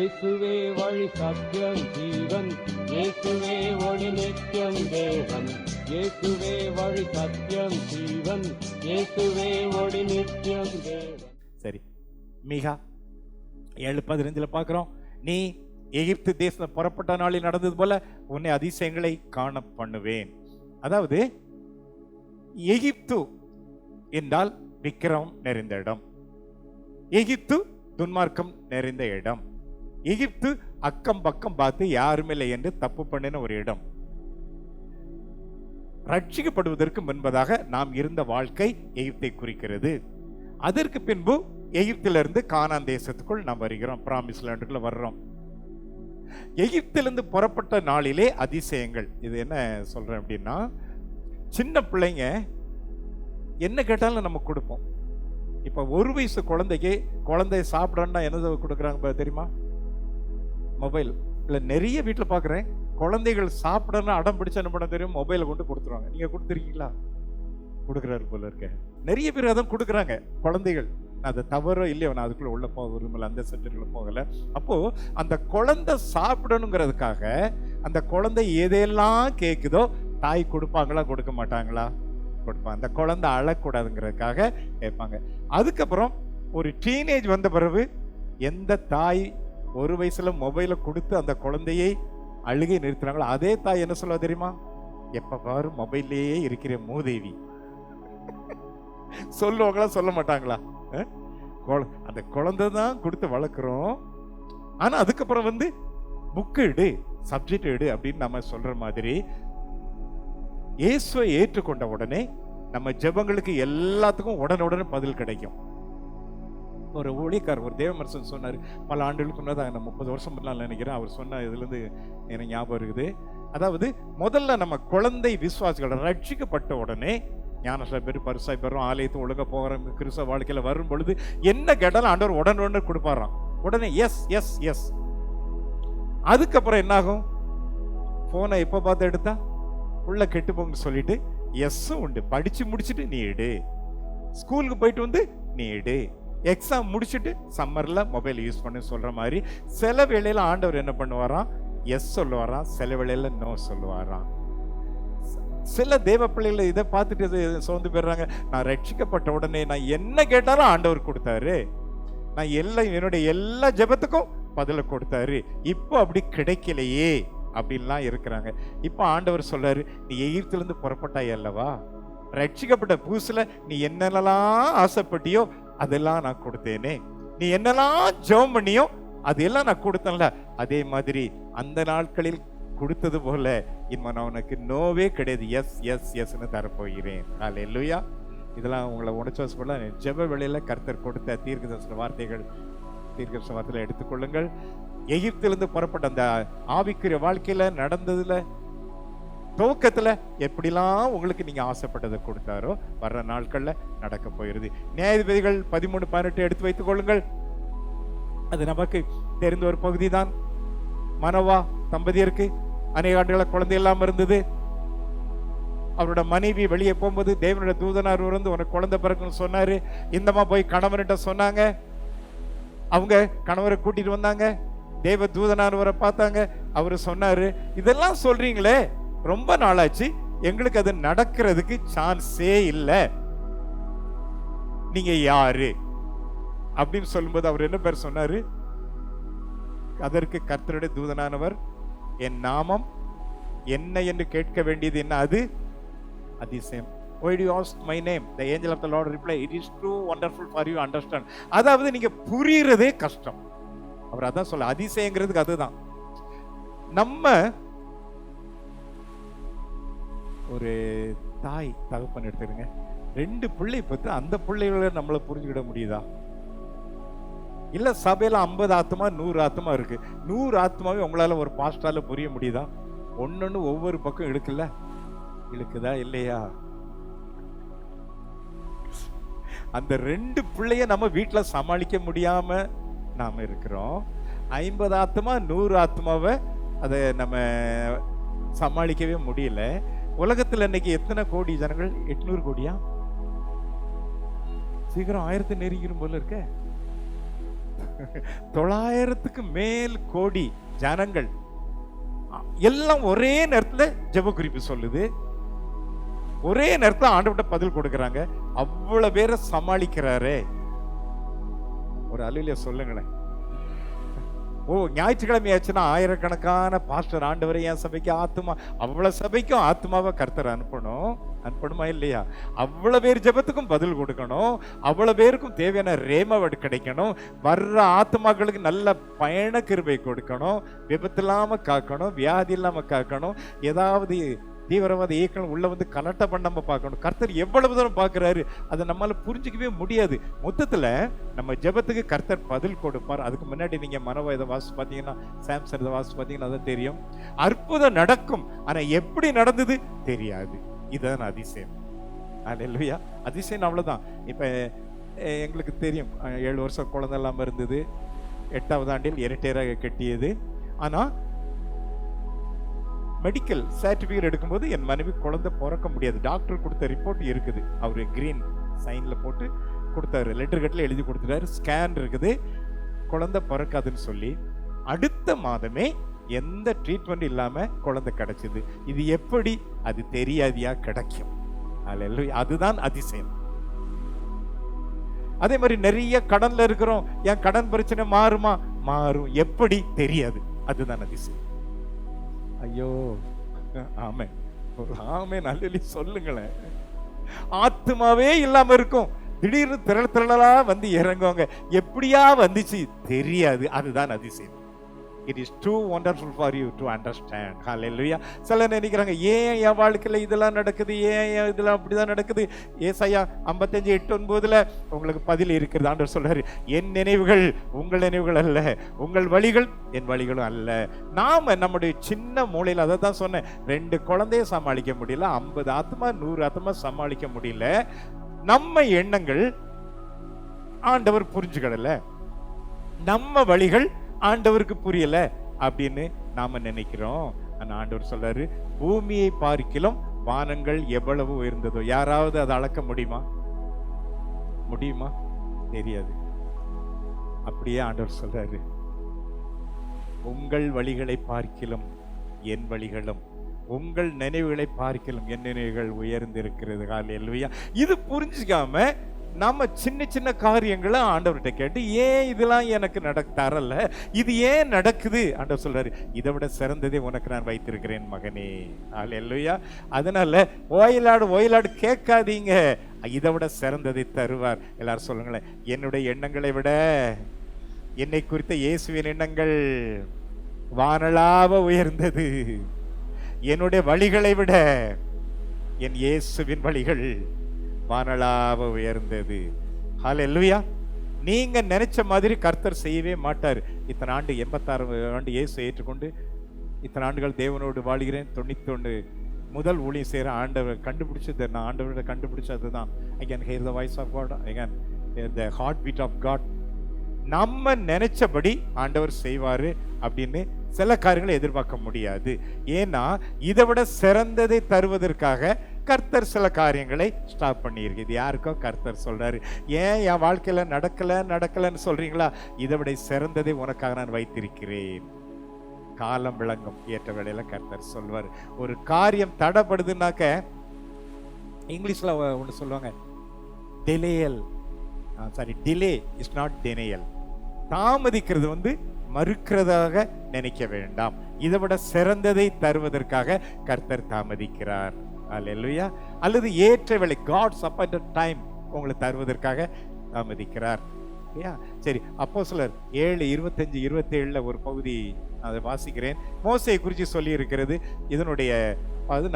இயேசுவே வழி சத்தியம் ஜீவன், இயேசுவே ஒளி நித்தியம் தேவன். இயேசுவே வழி சத்தியம் ஜீவன், இயேசுவே ஒளி நித்தியம் தேவன். சரி, மீகா 7:15 பார்க்கிறோம், நீ எகிப்து தேசத்துல புறப்பட்ட நாளில் நடந்தது போல உன்னை அதிசயங்களை காண பண்ணுவேன். அதாவது எகிப்து என்றால் விக்கிரம் நிறைந்த இடம், எகிப்து துன்மார்க்கம் நிறைந்த இடம், எகிப்து அக்கம் பக்கம் பார்த்து யாருமே இல்லை என்று தப்பு பண்ணின ஒரு இடம். ரட்சிக்கப்படுவதற்கு முன்பதாக நாம் இருந்த வாழ்க்கை எகிப்தை குறிக்கிறது. அதற்கு பின்பு எகிப்திலிருந்து கானான் தேசத்துக்குள் நாம் வருகிறோம், பிராமிஸ் லேண்டுக்குள்ள வர்றோம். எகிப்திலிருந்து புறப்பட்ட நாளிலே அதிசயங்கள். இது என்ன சொல்றேன் அப்படின்னா, சின்ன பிள்ளைங்க என்ன கேட்டாலும் நம்ம கொடுப்போம். இப்ப 1 வயசு குழந்தைக்கு குழந்தை சாப்பிடணும்னா என்னது கொடுக்குறாங்க தெரியுமா? மொபைல். இல்லை நிறைய வீட்டில் பார்க்குறேன், குழந்தைகள் சாப்பிடணும் அடம் பிடிச்ச என்ன பண்ண தெரியும், மொபைலை கொண்டு கொடுத்துருவாங்க. நீங்கள் கொடுத்துருக்கீங்களா? கொடுக்குறாரு போல இருக்க. நிறைய பேர் அதான் கொடுக்குறாங்க குழந்தைகள். அது தவறோ இல்லையோ, நான் அதுக்குள்ள உள்ள போக விரும்பல, அந்த சப்ஜெக்ட்ல போகல. அப்போ அந்த குழந்தை சாப்பிடணுங்கிறதுக்காக அந்த குழந்தை எதையெல்லாம் கேட்குதோ தாய் கொடுப்பாங்களா கொடுக்க மாட்டாங்களா? கொடுப்பாங்க. அந்த குழந்தை அழக்கூடாதுங்கிறதுக்காக கேட்பாங்க. அதுக்கப்புறம் ஒரு டீனேஜ் வந்த பிறகு எந்த தாய் 1 வயசுல மொபைலை கொடுத்து அந்த குழந்தையை அழுகை நிறுத்துறாங்களோ அதே தாய் என்ன சொல்ல தெரியுமா? எப்ப பாரு மொபைல்லையே இருக்கிற மூதேவி சொல்லுவாங்களா சொல்ல மாட்டாங்களா? அந்த குழந்தை தான் கொடுத்து வளர்க்குறோம். ஆனா அதுக்கப்புறம் புக்கு எடு, சப்ஜெக்ட் எடு அப்படின்னு நம்ம சொல்ற மாதிரி இயேசுவை ஏற்றுக்கொண்ட உடனே நம்ம ஜெபங்களுக்கு எல்லாத்துக்கும் உடனுடனே பதில் கிடைக்கும். ஒரு ஊழியக்காரர், ஒரு தேவமரசன் சொன்னார், பல ஆண்டுகளுக்கு முன்னதான், 30 வருஷம் முன்னாள் நினைக்கிறேன். அவர் சொன்ன இதுல இருந்து எனக்கு ஞாபகம் இருக்குது. அதாவது முதல்ல நம்ம குழந்தை விசுவாசிகள் ரட்சிக்கப்பட்ட உடனே ஞானஸ்நானம் பெற்று பரிசாய் பெறும், ஆலயத்தை ஒழுங்கா போகிறோம், கிறிஸ்தவ வாழ்க்கையில வரும் பொழுது என்ன கேட்டாலும் ஆண்டவர் உடனே கொடுப்பாராம். உடனே எஸ் எஸ் எஸ். அதுக்கப்புறம் என்னாகும்? போனை எப்ப பார்த்து எடுத்தா உள்ள கெட்டு போங்க சொல்லிட்டு எஸ்ஸும் உண்டு. படிச்சு முடிச்சுட்டு நீ எடு, ஸ்கூலுக்கு போயிட்டு நீ எடு, எக்ஸாம் முடிச்சுட்டு சம்மர்ல மொபைல் யூஸ் பண்ணு சொல்ற மாதிரி சில வேளையில ஆண்டவர் என்ன பண்ணுவாராம்? எஸ் சொல்லுவாராம், சில வேளையில நோ சொல்லுவாராம். சில தேவ பிள்ளைகள் இதை பார்த்துட்டு சோர்ந்து போயிடுறாங்க. நான் ரட்சிக்கப்பட்ட உடனே நான் என்ன கேட்டாலும் ஆண்டவர் கொடுத்தாரு, நான் என்னுடைய எல்லா ஜெபத்துக்கும் பதில கொடுத்தாரு, இப்போ அப்படி கிடைக்கலையே அப்படின்லாம் இருக்கிறாங்க. இப்போ ஆண்டவர் சொல்றாரு, நீ எகிப்திலிருந்து புறப்பட்டாய் அல்லவா, ரட்சிக்கப்பட்ட புதுசுல நீ என்னென்னலாம் ஆசைப்பட்டியோ அதெல்லாம் நான் கொடுத்தேனே, நீ என்னெல்லாம் ஜெபம் பண்ணியோ அதெல்லாம் நான் கொடுத்தேன்ல, அதே மாதிரி அந்த நாட்களில் கொடுத்தது போல இனிமே நான் உனக்கு நோவே கிடையாது, எஸ் எஸ் எஸ்ன்னு தரப்போகிறேன். அல்லேலூயா. இதெல்லாம் உங்களை உணர்ச்சி போல ஜெப வேளையில கர்த்தர் கொடுத்த தீர்க்கதரிசன வார்த்தைகள், தீர்க்கதரிசன வார்த்தைகளை எடுத்துக்கொள்ளுங்கள். எகிப்திலிருந்து புறப்பட்ட அந்த ஆவிக்குரிய வாழ்க்கையில நடந்ததுல துவக்கத்துல எப்படிலாம் உங்களுக்கு நீங்க ஆசைப்பட்டதை கொடுத்தாரோ வர்ற நாட்கள்ல நடக்க போயிருது. நியாயாதிபதிகள் 13-18 எடுத்து வைத்துக் கொள்ளுங்கள். அது நமக்கு தெரிந்த ஒரு பகுதி தான். மனோவா தம்பதியருக்கு அநேக ஆண்டுகள குழந்தை இல்லாம இருந்தது. அவரோட மனைவி வெளியே போகும்போது தேவனுடைய தூதனார் உனக்கு குழந்தை பிறக்குன்னு சொன்னாரு. இந்தமா போய் கணவன்கிட்ட சொன்னாங்க. அவங்க கணவரை கூட்டிட்டு வந்தாங்க. தேவ தூதனார் பார்த்தாங்க. அவரு சொன்னாரு, இதெல்லாம் சொல்றீங்களே ரொம்ப நாளாச்சு, எங்களுக்கு அது நடக்கிறதுக்கு சான்ஸே இல்லை, நீங்க யாரு அப்படின்னு சொல்லும்போது அவர் என்ன பேர் சொன்னாரு? அதற்கு கர்த்தருடைய தூதனானவர், என் நாமம் என்ன என்று கேட்க வேண்டியது என்ன, அது அதிசயம். Why do you ask my name? The angel of the Lord replied, it is too wonderful for you to understand. அதாவது நீங்க புரியறதே கஷ்டம். அவர் அதான் சொல்ல, அதிசயங்கிறதுக்கு அதுதான். நம்ம ஒரு தாய் தகப்பன் எடுத்துருங்க, 2 பிள்ளை பத்தி அந்த பிள்ளைகளை நம்மளை புரிஞ்சுக்கிட முடியுதா? இல்ல சபையில 50 ஆத்மா 100 ஆத்மா இருக்கு, 100 ஆத்மாவே உங்களால ஒரு பாஸ்டால புரிய முடியுதா? ஒன்னொன்னு ஒவ்வொரு பக்கம் இழுக்குல்ல, இழுக்குதா இல்லையா? அந்த 2 பிள்ளைய நம்ம வீட்டுல சமாளிக்க முடியாம நாம இருக்கிறோம். 50 ஆத்மா 100 ஆத்மாவை அதை நம்ம சமாளிக்கவே முடியல. உலகத்துல இன்னைக்கு எத்தனை கோடி ஜனங்கள்? 800 கோடியா? சீக்கிரம் 1000 நெருங்கிரும் போல இருக்க. 900க்கு மேல் கோடி ஜனங்கள் எல்லாம் ஒரே நேரத்துல ஜெப குறிப்பு சொல்லுது. ஒரே நேரத்துல ஆண்டவர்கிட்ட பதில் கொடுக்கறாங்க. அவ்வளவு பேரை சமாளிக்கிறாரே. ஒரு அல்லேலூயா சொல்லுங்களேன். ஞாயிற்றுக்கிழமை ஆச்சுன்னா ஆயிரக்கணக்கான பாஸ்டர், ஆண்டவரை என் சபைக்கு ஆத்மா, அவ்வளவு சபைக்கும் ஆத்மாவை கர்த்தர் அனுப்பணுமா இல்லையா? அவ்வளவு பேர் ஜெபத்துக்கும் பதில் கொடுக்கணும். அவ்வளவு பேருக்கும் தேவையான ரேமவர்ட் கிடைக்கணும். வர்ற ஆத்மாக்களுக்கு நல்ல பயண கிருபை கொடுக்கணும். விபத்து இல்லாம காக்கணும், வியாதி இல்லாம காக்கணும். ஏதாவது தீவிரவாத இயக்கம் உள்ள வந்து கலட்ட பண்ணாம பார்க்கணும். கர்த்தர் எவ்வளவு தூரம் பார்க்கிறாரு அதை நம்மளால புரிஞ்சிக்கவே முடியாது. மொத்தத்துல நம்ம ஜெபத்துக்கு கர்த்தர் பதில் கொடுப்பார். அதுக்கு முன்னாடி நீங்க மனோவாத வாசி பார்த்தீங்கன்னா, சாம்சன் வாசி பார்த்தீங்கன்னா அதான் தெரியும். அற்புதம் நடக்கும், ஆனா எப்படி நடந்தது தெரியாது. இதுதான் அதிசயம். அல்லேலூயா. அதிசயம் அவ்வளவுதான். இப்ப எங்களுக்கு தெரியும், 7 வருஷம் குழந்தை இல்லாம இருந்தது. 8வது ஆண்டில் இரட்டையராக கட்டியது. ஆனா மெடிக்கல் சர்டிபிகேட் எடுக்கும்போது என் மனைவி குழந்தை பிறக்க முடியாது. டாக்டர் கொடுத்த ரிப்போர்ட் இருக்குது. அவரு கிரீன் சைன்ல போட்டு கொடுத்தாரு, லெட்டர் கட்டில் எழுதி கொடுத்துட்டாரு. ஸ்கேன் இருக்குது, குழந்தை பிறக்காதுன்னு சொல்லி அடுத்த மாதமே எந்த ட்ரீட்மெண்ட் இல்லாம குழந்தை கிடைச்சது. இது எப்படி? அது தெரியாதியா கிடைக்கும். அதுதான் அதிசயம். அதே மாதிரி நிறைய கடன்ல இருக்கிறோம். என் கடன் பிரச்சனை மாறுமா? மாறும். எப்படி? தெரியாது. அதுதான் அதிசயம். ஐயோ, ஆமே ஆமே, நல்ல சொல்லுங்களேன். ஆத்மாவே இல்லாம இருக்கும், திடீர்னு திரளா வந்து இறங்குவாங்க. எப்படியா வந்துச்சு தெரியாது. அதுதான் அதிசயம். It is too wonderful for you to understand. Hallelujah. சில நினைக்கிறாங்க, ஏன் என் வாழ்க்கையில இதெல்லாம் நடக்குது, ஏன் இதெல்லாம் அப்படிதான் நடக்குது. ஏசாயா 55:8-9 உங்களுக்கு பதில் இருக்கிறது. ஆண்டவர் சொல்றாரு, என் நினைவுகள் உங்கள் நினைவுகள் அல்ல, உங்கள் வழிகள் என் வழிகளும் அல்ல. நாம நம்முடைய சின்ன மூளையில, அதை தான் சொன்னேன், 2 குழந்தைய சமாளிக்க முடியல, 50 ஆத்மா 100 ஆத்மா சமாளிக்க முடியல. நம்ம எண்ணங்கள் ஆண்டவர் புரிஞ்சுக்கடல, நம்ம வழிகள் ஆண்டவருக்கு புரியல அப்படின்னு நாம நினைக்கிறோம். ஆனா ஆண்டவர் சொல்றாரு, பூமியை பார்க்கிலும் வானங்கள் எவ்வளவு உயர்ந்ததோ. யாராவது அதை அளக்க முடியுமா? தெரியாது. அப்படியே ஆண்டவர் சொல்றாரு, உங்கள் வழிகளை பார்க்கிலும் என் வழிகளும், உங்கள் நினைவுகளை பார்க்கிலும் என் நினைவுகள் உயர்ந்திருக்கிறது. ஹல்லேலூயா. இது புரிஞ்சுக்காம நம்ம சின்ன சின்ன காரியங்களை ஆண்டவர்கிட்ட கேட்டு, ஏன் இதெல்லாம் எனக்கு தரல, இது ஏன் நடக்குது? ஆண்டவர் சொல்றாரு, இதை விட சிறந்ததே உனக்கு நான் வைத்திருக்கிறேன் மகனே. ஹல்லேலூயா. அதனால ஓயலாடு கேட்காதீங்க, இதை விட சிறந்ததை தருவார். எல்லாரும் சொல்லுங்களேன், என்னுடைய எண்ணங்களை விட என்னை குறித்த இயேசுவின் எண்ணங்கள் வானளாவ உயர்ந்தது. என்னுடைய வழிகளை விட என் இயேசுவின் வழிகள் வானளாவ உயர்ந்தது. ஹல்லேலூயா. நீங்க நினைச்ச மாதிரி கர்த்தர் செய்யவே மாட்டார். இத்தனை ஆண்டு 86 ஆண்டு இயேசு ஏற்றுக்கொண்டு இத்தனை ஆண்டுகள் தேவனோடு வாழ்கிறேன். 91 முதல் ஊழியம் செய்கிற ஆண்டவர் கண்டுபிடிச்சது, நான் ஆண்டவரோட கண்டுபிடிச்சது தான். I can hear the voice of God, I can hear the heartbeat of God. நம்ம நினைச்சபடி ஆண்டவர் செய்வாரு அப்படின்னு சில காரியங்களை எதிர்பார்க்க முடியாது. ஏன்னா இதை விட சிறந்ததை தருவதற்காக கர்த்தர் சில காரியங்களை ஸ்டாப் பண்ணியிருக்கு. இது யாருக்கோ கர்த்தர் சொல்றாரு, ஏன் என் வாழ்க்கையில நடக்கலன்னு சொல்றீங்களா? இதை விட சிறந்ததை உனக்காக நான் வைத்திருக்கிறேன். காலம் விளங்கும் ஏற்ற வேளையில கர்த்தர் சொல்வார். ஒரு காரியம் தடைப்படுதுன்னாக்க இங்கிலீஷ்ல ஒன்று சொல்லுவாங்க, டிலே இஸ் நாட் டெனியல். தாமதிக்கிறது மறுக்கிறதாக நினைக்க வேண்டாம். இதை விட சிறந்ததை தருவதற்காக கர்த்தர் தாமதிக்கிறார். அல்லேலூயா. அல்லது ஏற்ற வேளை, காட்ஸ் அப்பாயிண்டட் டைம் உங்களை தருவதற்காக தாமதிக்கிறார். சரி, அப்போஸ்தலர் 7:25-27 ஒரு பகுதி அதை வாசிக்கிறேன். மோசேயை குறித்து சொல்லி இருக்கிறது. இதனுடைய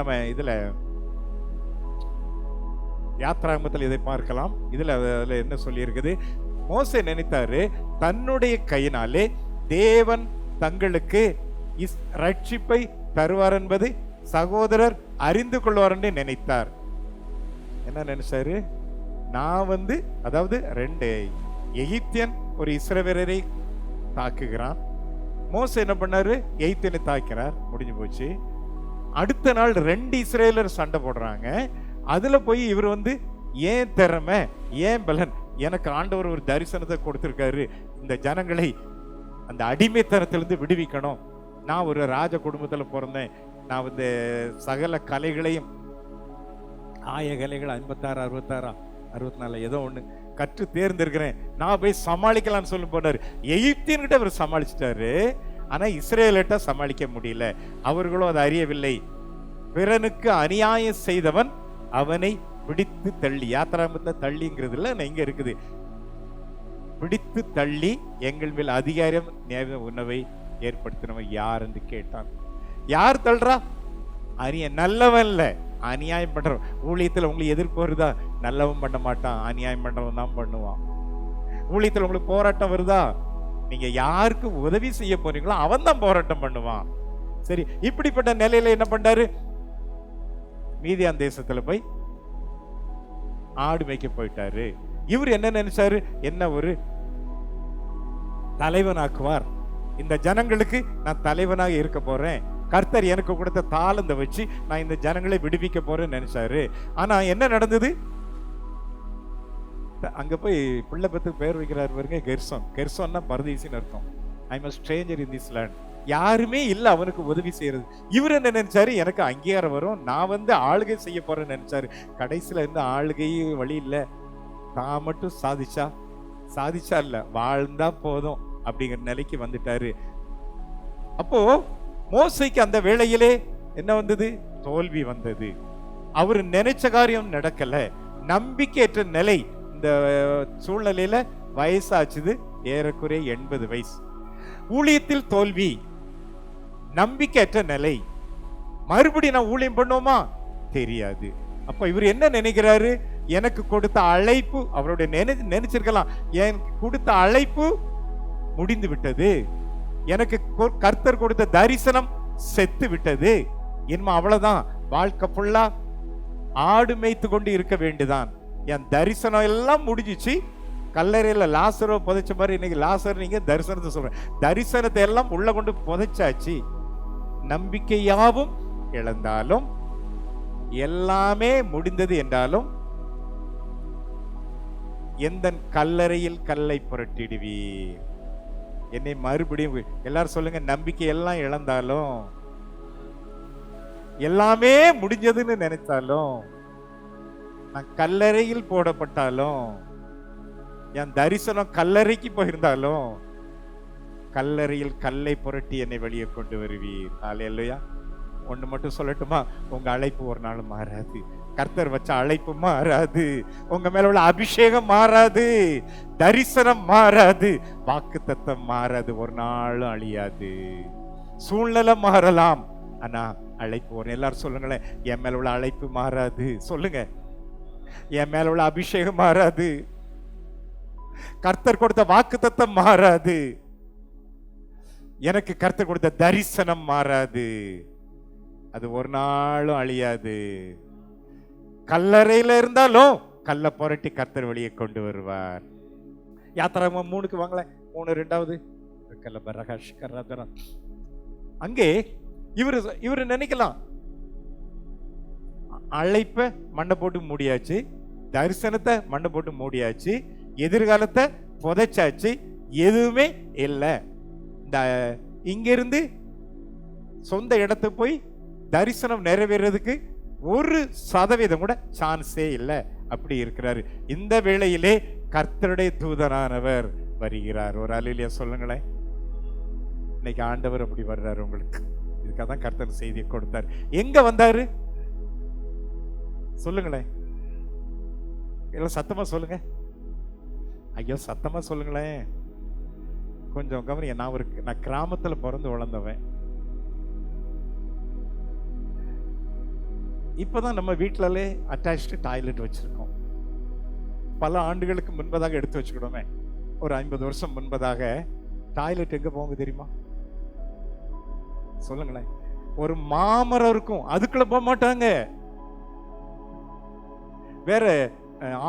நம்ம இதுல யாத்ராகமத்தில் இதை பார்க்கலாம். இதுல என்ன சொல்லி இருக்குது? மோசே நினைத்தாரு, தன்னுடைய கையினாலே தேவன் தங்களுக்கு ரட்சிப்பை தருவார் என்பது சகோதரர் அறிந்து கொள்வார் என்று நினைத்தார். என்ன நினைச்சாரு? நான் அதாவது 2 எகிப்தியன் ஒரு இஸ்ரவேலரை தாக்குகிறான். மோசே என்ன பண்ணாரு? எகிப்தியனை தாக்கிறார். முடிஞ்சு போச்சு. அடுத்த நாள் 2 இஸ்ரவேலர் சண்டை போடுறாங்க. அதுல போய் இவர் ஏன் திறமை, ஏன் பலன், எனக்கு ஆண்டவர் ஒரு தரிசனத்தை கொடுத்திருக்காரு, இந்த ஜனங்களை அந்த அடிமைத்தனத்திலிருந்து விடுவிக்கணும். நான் ஒரு ராஜ குடும்பத்துல பிறந்தேன். நான் இந்த சகல கலைகளையும், ஆய கலைகள் 56 66 64 ஏதோ ஒண்ணு கற்று தேர்ந்திருக்கிறேன், நான் போய் சமாளிக்கலாம்னு சொல்லி போனாரு. எகிப்தியன்கிட்ட அவர் சமாளிச்சிட்டாரு, ஆனா இஸ்ரேலிட்ட சமாளிக்க முடியல. அவர்களும் அதை அறியவில்லை. பிறனுக்கு அநியாயம் செய்தவன் அவனை பிடித்து தள்ளி, யாத்திராமத்துல தள்ளிங்கிறதுல இங்க இருக்குது, பிடித்து தள்ளி எங்கள் மேல் அதிகாரம் உணவை ஏற்படுத்தினவன் யார் என்று கேட்டான். யார் தள்ளுறா? நல்லவன் இல்ல, அநியாயம் பண்றவன். ஊழியத்துல உங்களுக்கு எதிர்ப்பு வருதா? நல்லவன் பண்ண மாட்டான், அநியாயம் பண்றவன் தான் பண்ணுவான். ஊழியத்துல உங்களுக்கு போராட்டம் வருதா? நீங்க யாருக்கு உதவி செய்ய போறீங்களோ அவன் தான் போராட்டம் பண்ணுவான். சரி, இப்படிப்பட்ட நிலையில என்ன பண்றாரு? மீதியான் தேசத்துல போய் ஆடு மேய்க்க போயிட்டாரு. இவர் என்ன நினைச்சாரு? என்ன ஒரு தலைவனாக்குவார், இந்த ஜனங்களுக்கு நான் தலைவனாக இருக்க போறேன், கர்த்தர் எனக்கு கொடுத்த தாளந்தை வச்சு நான் இந்த ஜனங்களை விடுவிக்க போறேன்னு நினைச்சாரு. ஆனா என்ன நடந்தது? அங்க போய் பிள்ளை பத்து பேர் வைக்கிறார் பாருங்க, கெர்சோன். கெர்சோன்னா பரதேசின்னு அர்த்தம். I am a stranger in this land. யாருமே இல்ல அவனுக்கு உதவி செய்யறது. இவர் என்ன நினைச்சாரு? எனக்கு அங்கீகாரம் வரும், நான் ஆளுகை செய்ய போறேன்னு நினைச்சாரு. கடைசியில இருந்து ஆளுகையும் வழி இல்ல, தான் மட்டும் சாதிச்சா இல்ல, வாழ்ந்தா போதும் அப்படிங்கிற நிலைக்கு வந்துட்டாரு. அப்போ மோசைக்கு அந்த வேளையிலே என்ன வந்தது? தோல்வி வந்தது. அவர் நினைச்ச காரியம் நடக்கல. நம்பிக்கையற்ற நிலை. இந்த சூழ்நிலையில வயசாச்சுது, ஏறக்குறைய 80 வயசு. ஊழியத்தில் தோல்வி, நம்பிக்கையற்ற நிலை. மறுபடியும் நான் ஊழியம் பண்ணுவோமா? தெரியாது. அப்ப இவர் என்ன நினைக்கிறாரு? எனக்கு கொடுத்த அழைப்பு, அவருடைய நினைச்சிருக்கலாம், எனக்கு கொடுத்த அழைப்பு முடிந்து விட்டது, எனக்கு கர்த்தர் கொடுத்த தரிசனம் செத்து விட்டது, இனிமே அவ்வளவுதான், வாழ்க்கை ஃபுல்லா ஆடு மேய்த்து கொண்டு இருக்க வேண்டியதான், என் தரிசனம் எல்லாம் முடிஞ்சிச்சு. கல்லறையில லாசரோ புதைச்ச மாதிரி இன்னைக்கு லாசர் நீங்க தரிசனத்தை சொல்றேன், தரிசனத்தை எல்லாம் உள்ள கொண்டு புதைச்சாச்சு. நம்பிக்கையாவும் இழந்தாலும், எல்லாமே முடிந்தது என்றாலும், எந்த கல்லறையில் கல்லை புரட்டிடுவீர், என்னை மறுபடியும். எல்லாரும் சொல்லுங்க, நம்பிக்கை எல்லாம் இழந்தாலும், எல்லாமே முடிஞ்சதுன்னு நினைச்சாலும், நான் கல்லறையில் போடப்பட்டாலும், என் தரிசனம் கல்லறைக்கு போயிருந்தாலும், கல்லறையில் கல்லை புரட்டி என்னை வெளியே கொண்டு வருவீர். அல்லேலூயா. ஒண்ணு மட்டும் சொல்லட்டுமா? உங்க அழைப்பு ஒரு நாள் மாறாது, கர்த்தர் வச்ச அழைப்பு மாறாது, உங்க மேல உள்ள அபிஷேகம் மாறாது, தரிசனம் மாறாது, வாக்குத்தத்தம் மாறாது, ஒரு நாளும் அழியாது. சூழ்நிலை மாறலாம், ஆனா அழைப்பு ஒரு. எல்லாரும் சொல்லுங்களேன், என் மேல உள்ள அழைப்பு மாறாது. சொல்லுங்க, என் மேல உள்ள அபிஷேகம் மாறாது, கர்த்தர் கொடுத்த வாக்குத்தத்தம் மாறாது, எனக்கு கர்த்தர் கொடுத்த தரிசனம் மாறாது, அது ஒரு நாளும் அழியாது. கல்லறையில இருந்தாலும் கல்லை புரட்டி கர்த்தர் வெளியே கொண்டு வருவார். யாத்திராகமம் 3க்கு வாங்களேன், 3:2. அங்கே இவரு நினைக்கலாம், அழைப்ப மண்ணை போட்டு மூடியாச்சு, தரிசனத்தை மண்ணை போட்டு மூடியாச்சு, எதிர்காலத்தை புதைச்சாச்சு, எதுவுமே இல்லை. இந்த இங்கிருந்து சொந்த இடத்துக்கு போய் தரிசனம் நிறைவேறதுக்கு 1% கூட சான்ஸே இல்லை. அப்படி இருக்கிறாரு. இந்த வேளையிலே கர்த்தருடைய தூதனானவர் வருகிறார். ஒரு அல்லேலூயா சொல்லுங்களேன். இன்னைக்கு ஆண்டவர் அப்படி வர்றாரு உங்களுக்கு. இதுக்காக தான் கர்த்தர் செய்தியை கொடுத்தார். எங்க வந்தாரு சொல்லுங்களேன், எல்லாம் சத்தமா சொல்லுங்க. ஐயோ சத்தமா சொல்லுங்களேன், கொஞ்சம் கவனிங்க. நான் கிராமத்துல பிறந்து வளர்ந்தவன். இப்பதான் நம்ம வீட்டிலே அட்டாச்டு டாய்லெட் வச்சிருக்கோம். பல ஆண்டுகளுக்கு முன்பதாக எடுத்து வச்சுக்கிடோமே, ஒரு 50 வருஷம் முன்பதாக டாய்லெட் எங்க போங்க தெரியுமா? சொல்லுங்களேன். ஒரு மாமரம் இருக்கும், அதுக்குள்ள போக மாட்டாங்க. வேற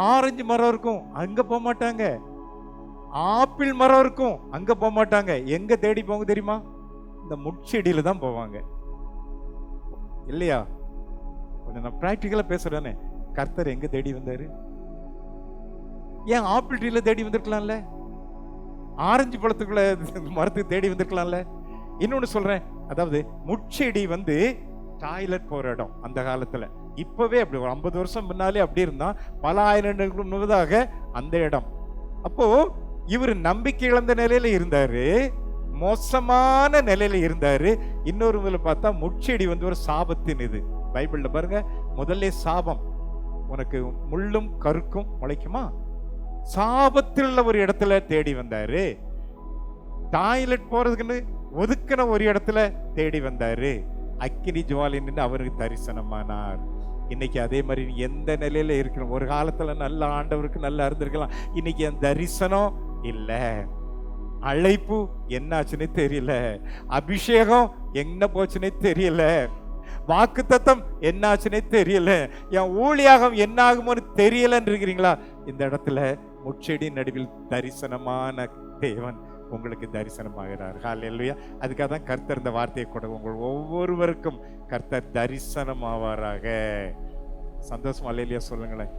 ஆரஞ்சு மரம் இருக்கும், அங்க போக மாட்டாங்க. ஆப்பிள் மரம் இருக்கும், அங்க போக மாட்டாங்க. எங்க தேடி போங்க தெரியுமா? இந்த முட்செடியில தான் போவாங்க. இல்லையா? கொஞ்சம் நான் பிராக்டிக்கலா பேசுறேனே. கர்த்தர் எங்க தேடி வந்தாரு? ஏன் ஆப்பிள் ட்ரீல தேடி வந்திருக்கலாம்ல? ஆரஞ்சு பழத்துக்குள்ள மரத்துக்கு தேடி வந்திருக்கலாம்ல. இன்னொன்னு சொல்றேன், அதாவது முட்செடி வந்து டாய்லெட் போற இடம் அந்த காலத்துல. இப்பவே அப்படி ஒரு 50 வருஷம் முன்னாலே அப்படி இருந்தா, பல ஆயிரங்களுக்கு முன்னதாக அந்த இடம். அப்போ இவர் நம்பிக்கை இழந்த நிலையில இருந்தாரு, மோசமான நிலையில இருந்தாரு. இன்னொரு இதுல பார்த்தா முட்செடி வந்து ஒரு சாபத்தின் இது. பைபிள்ல பாருங்க, முதல்ல சாபம், உனக்கு முள்ளும் கருக்கும் முளைக்குமா. சாபத்தில் உள்ள ஒரு இடத்துல தேடி வந்தாரு. டாய்லெட் போறதுக்குன்னு ஒதுக்கின ஒரு இடத்துல தேடி வந்தாரு. அக்கினி ஜுவாலை நின்று அவருக்கு தரிசனமானார். இன்னைக்கு அதே மாதிரி நீ எந்த நிலையில இருக்கணும். ஒரு காலத்துல நல்ல ஆண்டவருக்கு நல்லா இருந்திருக்கலாம், இன்னைக்கு என் தரிசனம் இல்ல, அழைப்பு என்னாச்சுன்னே தெரியல, அபிஷேகம் என்ன போச்சுன்னே தெரியல, வாக்குத்தத்தம் என்னாச்சுன்னே தெரியல, என் ஊழியாகம் என்ன ஆகுமோன்னு தெரியலன்னு இருக்கிறீங்களா? இந்த இடத்துல முட்செடி நடுவில் தரிசனமான தேவன் உங்களுக்கு தரிசனமாகிறார். ஹல்லேலூயா. அதுக்காக தான் கர்த்தர் இந்த வார்த்தையை கூட உங்கள் ஒவ்வொருவருக்கும் கர்த்தர் தரிசனமாவாராக. சந்தோஷமா அல்லேலூயா சொல்லுங்களேன்.